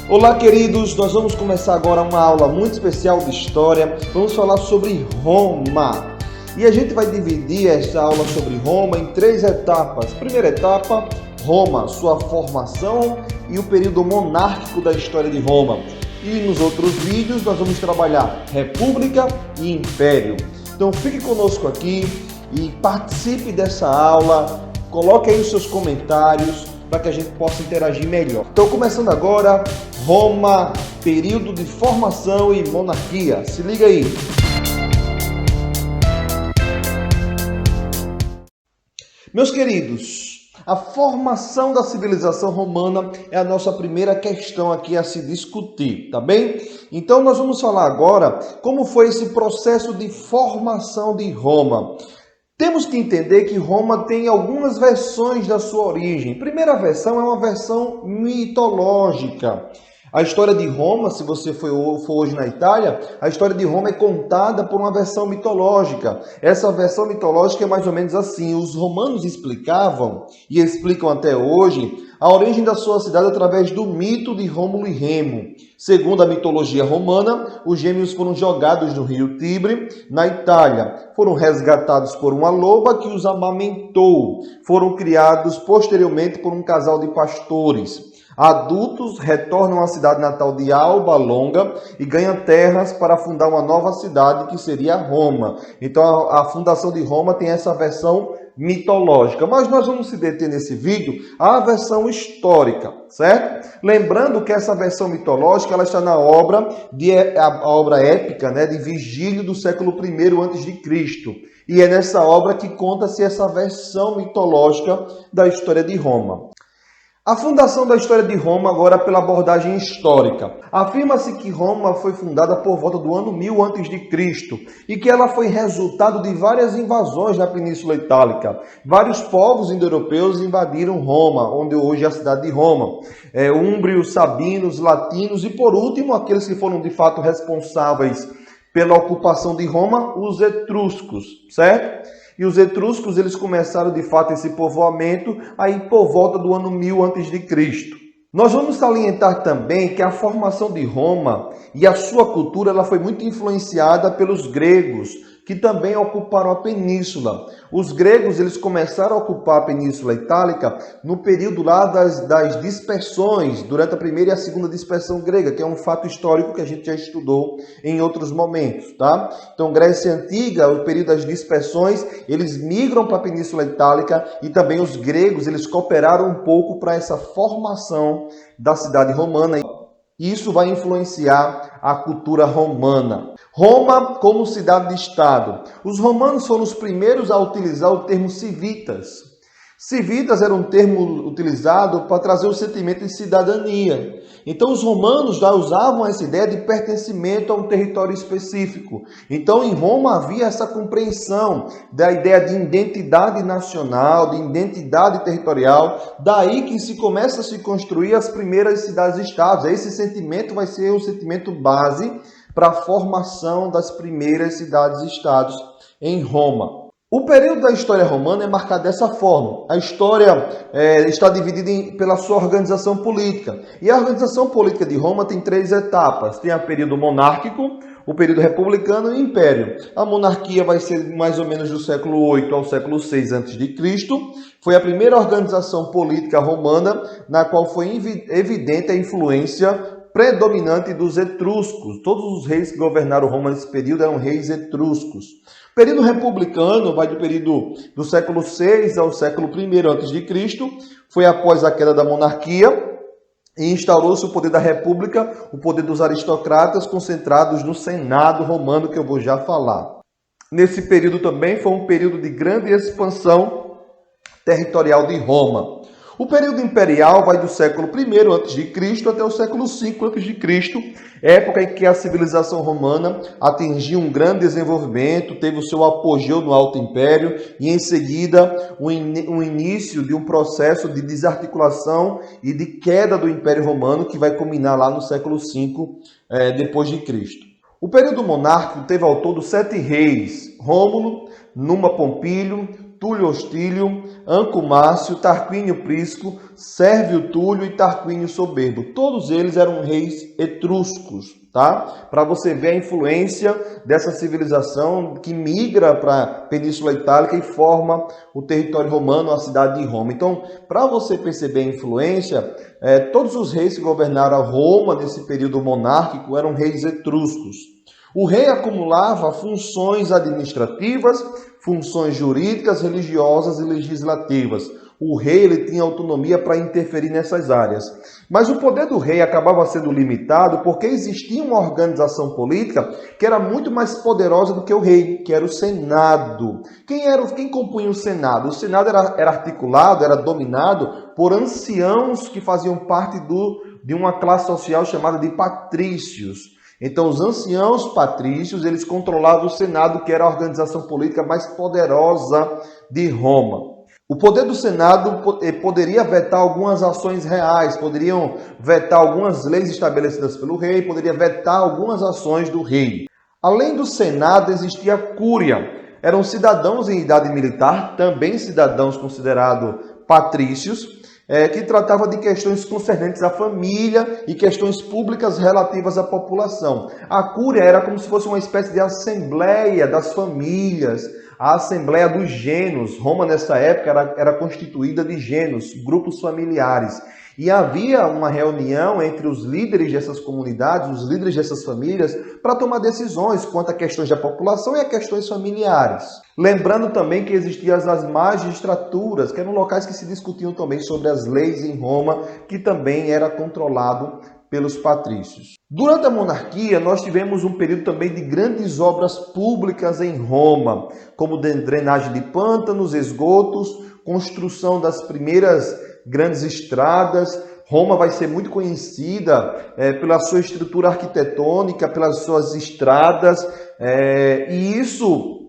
Olá, queridos, nós vamos começar agora uma aula muito especial de história. Vamos falar sobre Roma. E a gente vai dividir esta aula sobre Roma em 3 etapas. Primeira etapa, Roma, sua formação e o período monárquico da história de Roma. E nos outros vídeos nós vamos trabalhar República e Império. Então fique conosco aqui e participe dessa aula. Coloque aí os seus comentários para que a gente possa interagir melhor. Então, começando agora, Roma, período de formação e monarquia. Se liga aí. Meus queridos, a formação da civilização romana é a nossa primeira questão aqui a se discutir, tá bem? Então, nós vamos falar agora como foi esse processo de formação de Roma. Temos que entender que Roma tem algumas versões da sua origem. A primeira versão é uma versão mitológica. A história de Roma, se você for hoje na Itália, a história de Roma é contada por uma versão mitológica. Essa versão mitológica é mais ou menos assim. Os romanos explicavam, e explicam até hoje, a origem da sua cidade através do mito de Rômulo e Remo. Segundo a mitologia romana, os gêmeos foram jogados no rio Tibre, na Itália. Foram resgatados por uma loba que os amamentou. Foram criados posteriormente por um casal de pastores. Adultos retornam à cidade natal de Alba Longa e ganham terras para fundar uma nova cidade que seria Roma. Então a fundação de Roma tem essa versão mitológica, mas nós vamos se deter nesse vídeo à versão histórica, certo? Lembrando que essa versão mitológica ela está na obra a obra épica, né, de Virgílio do século I a.C. E é nessa obra que conta-se essa versão mitológica da história de Roma. A fundação da história de Roma agora pela abordagem histórica. Afirma-se que Roma foi fundada por volta do ano 1000 a.C. e que ela foi resultado de várias invasões na Península Itálica. Vários povos indo-europeus invadiram Roma, onde hoje é a cidade de Roma. Úmbrios, sabinos, latinos e, por último, aqueles que foram de fato responsáveis pela ocupação de Roma, os etruscos, certo? E os etruscos, eles começaram de fato esse povoamento aí por volta do ano 1000 a.C. Nós vamos salientar também que a formação de Roma e a sua cultura ela foi muito influenciada pelos gregos, que também ocuparam a península. Os gregos eles começaram a ocupar a Península Itálica no período lá das dispersões, durante a primeira e a segunda dispersão grega, que é um fato histórico que a gente já estudou em outros momentos, tá? Então, Grécia Antiga, o período das dispersões, eles migram para a Península Itálica e também os gregos, eles cooperaram um pouco para essa formação da cidade romana. Isso vai influenciar a cultura romana. Roma como cidade de Estado. Os romanos foram os primeiros a utilizar o termo civitas. Civitas era um termo utilizado para trazer o sentimento de cidadania. Então os romanos já usavam essa ideia de pertencimento a um território específico. Então em Roma havia essa compreensão da ideia de identidade nacional, de identidade territorial. Daí que se começa a se construir as primeiras cidades-estados. Esse sentimento vai ser o sentimento base para a formação das primeiras cidades-estados em Roma. O período da história romana é marcado dessa forma. A história está dividida pela sua organização política. E a organização política de Roma tem 3 etapas. Tem o período monárquico, o período republicano e o império. A monarquia vai ser mais ou menos do século 8 ao século 6 a.C. Foi a primeira organização política romana na qual foi evidente a influência predominante dos etruscos. Todos os reis que governaram Roma nesse período eram reis etruscos. O período republicano vai do período do século 6 ao século I a.C. Foi após a queda da monarquia e instaurou-se o poder da república, o poder dos aristocratas concentrados no Senado romano, que eu vou já falar. Nesse período também foi um período de grande expansão territorial de Roma. O período imperial vai do século I a.C. até o século V a.C., época em que a civilização romana atingiu um grande desenvolvimento, teve o seu apogeu no Alto Império e, em seguida, o início de um processo de desarticulação e de queda do Império Romano, que vai culminar lá no século V depois de Cristo. O período monárquico teve ao todo 7 reis: Rômulo, Numa Pompílio, Túlio Hostílio, Anco Márcio, Tarquínio Prisco, Sérvio Túlio e Tarquínio Soberbo. Todos eles eram reis etruscos, tá? Para você ver a influência dessa civilização que migra para a Península Itálica e forma o território romano, a cidade de Roma. Então, para você perceber a influência, todos os reis que governaram Roma nesse período monárquico eram reis etruscos. O rei acumulava funções administrativas, funções jurídicas, religiosas e legislativas. O rei ele tinha autonomia para interferir nessas áreas. Mas o poder do rei acabava sendo limitado porque existia uma organização política que era muito mais poderosa do que o rei, que era o Senado. Quem compunha o Senado? O Senado era articulado, era dominado por anciãos que faziam parte de uma classe social chamada de patrícios. Então, os anciãos patrícios, eles controlavam o Senado, que era a organização política mais poderosa de Roma. O poder do Senado poderia vetar algumas ações reais, poderiam vetar algumas leis estabelecidas pelo rei, poderia vetar algumas ações do rei. Além do Senado, existia a Cúria. Eram cidadãos em idade militar, também cidadãos considerados patrícios, que tratava de questões concernentes à família e questões públicas relativas à população. A Cúria era como se fosse uma espécie de assembleia das famílias, a assembleia dos gênos. Roma, nessa época, era constituída de gênos, grupos familiares. E havia uma reunião entre os líderes dessas comunidades, os líderes dessas famílias, para tomar decisões quanto a questões da população e a questões familiares. Lembrando também que existiam as magistraturas, que eram locais que se discutiam também sobre as leis em Roma, que também era controlado pelos patrícios. Durante a monarquia, nós tivemos um período também de grandes obras públicas em Roma, como drenagem de pântanos, esgotos, construção das primeiras grandes estradas. Roma vai ser muito conhecida pela sua estrutura arquitetônica, pelas suas estradas, e isso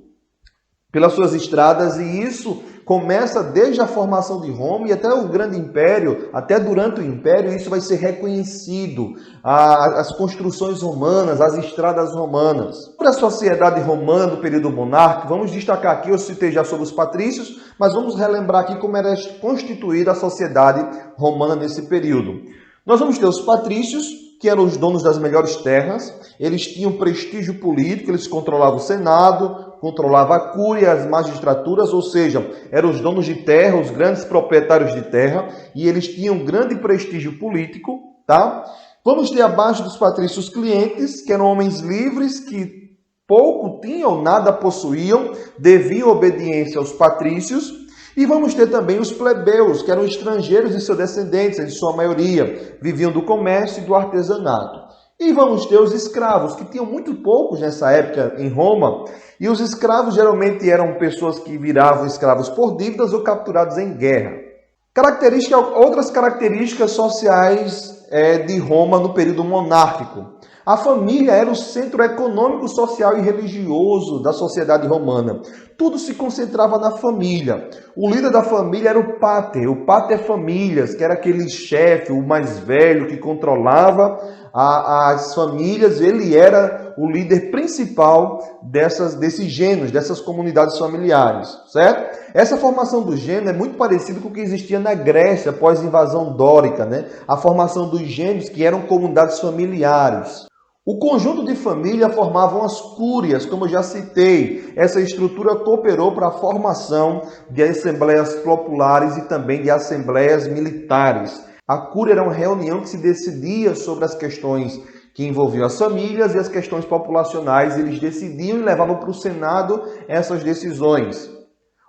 começa desde a formação de Roma e até o grande império, até durante o império, isso vai ser reconhecido. As construções romanas, as estradas romanas. Sobre a sociedade romana do período monárquico, vamos destacar aqui, eu citei já sobre os patrícios, mas vamos relembrar aqui como era constituída a sociedade romana nesse período. Nós vamos ter os patrícios, que eram os donos das melhores terras. Eles tinham prestígio político, eles controlavam o Senado, controlavam a Cúria, as magistraturas, ou seja, eram os donos de terra, os grandes proprietários de terra, e eles tinham grande prestígio político, tá? Vamos ter abaixo dos patrícios clientes, que eram homens livres, que pouco tinham ou nada possuíam, deviam obediência aos patrícios. E vamos ter também os plebeus, que eram estrangeiros e seus descendentes, em sua maioria, viviam do comércio e do artesanato. E vamos ter os escravos, que tinham muito poucos nessa época em Roma, e os escravos geralmente eram pessoas que viravam escravos por dívidas ou capturados em guerra. Outras características sociais de Roma no período monárquico. A família era o centro econômico, social e religioso da sociedade romana. Tudo se concentrava na família. O líder da família era o pater familias, que era aquele chefe, o mais velho, que controlava as famílias. Ele era o líder principal desses gêneros, dessas comunidades familiares, certo? Essa formação do gênero é muito parecida com o que existia na Grécia após a invasão dórica, né? A formação dos gêneros, que eram comunidades familiares. O conjunto de família formavam as cúrias, como eu já citei. Essa estrutura cooperou para a formação de assembleias populares e também de assembleias militares. A cúria era uma reunião que se decidia sobre as questões que envolviam as famílias e as questões populacionais. Eles decidiam e levavam para o Senado essas decisões.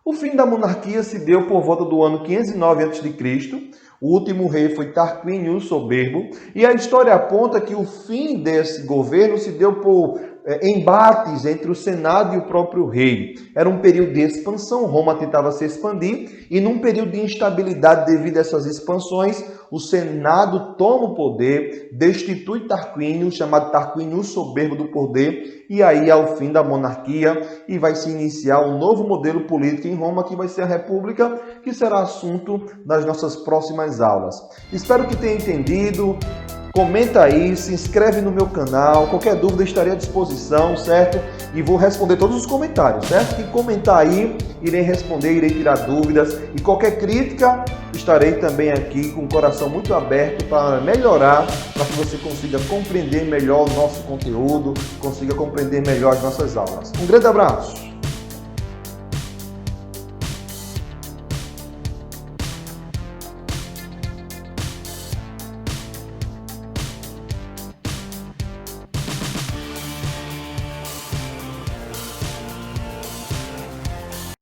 O fim da monarquia se deu por volta do ano 509 a.C., o último rei foi Tarquínio Soberbo, e a história aponta que o fim desse governo se deu por embates entre o Senado e o próprio rei. Era um período de expansão, Roma tentava se expandir, e num período de instabilidade devido a essas expansões, o Senado toma o poder, destitui Tarquínio, chamado Tarquínio Soberbo, do poder, e aí há o fim da monarquia e vai se iniciar um novo modelo político em Roma, que vai ser a República, que será assunto das nossas próximas aulas. Espero que tenha entendido. comenta aí, se inscreve no meu canal, qualquer dúvida estarei à disposição, certo? E vou responder todos os comentários, certo? Quem comentar aí, irei responder, irei tirar dúvidas e qualquer crítica, estarei também aqui com o coração muito aberto para melhorar, para que você consiga compreender melhor o nosso conteúdo, consiga compreender melhor as nossas aulas. Um grande abraço!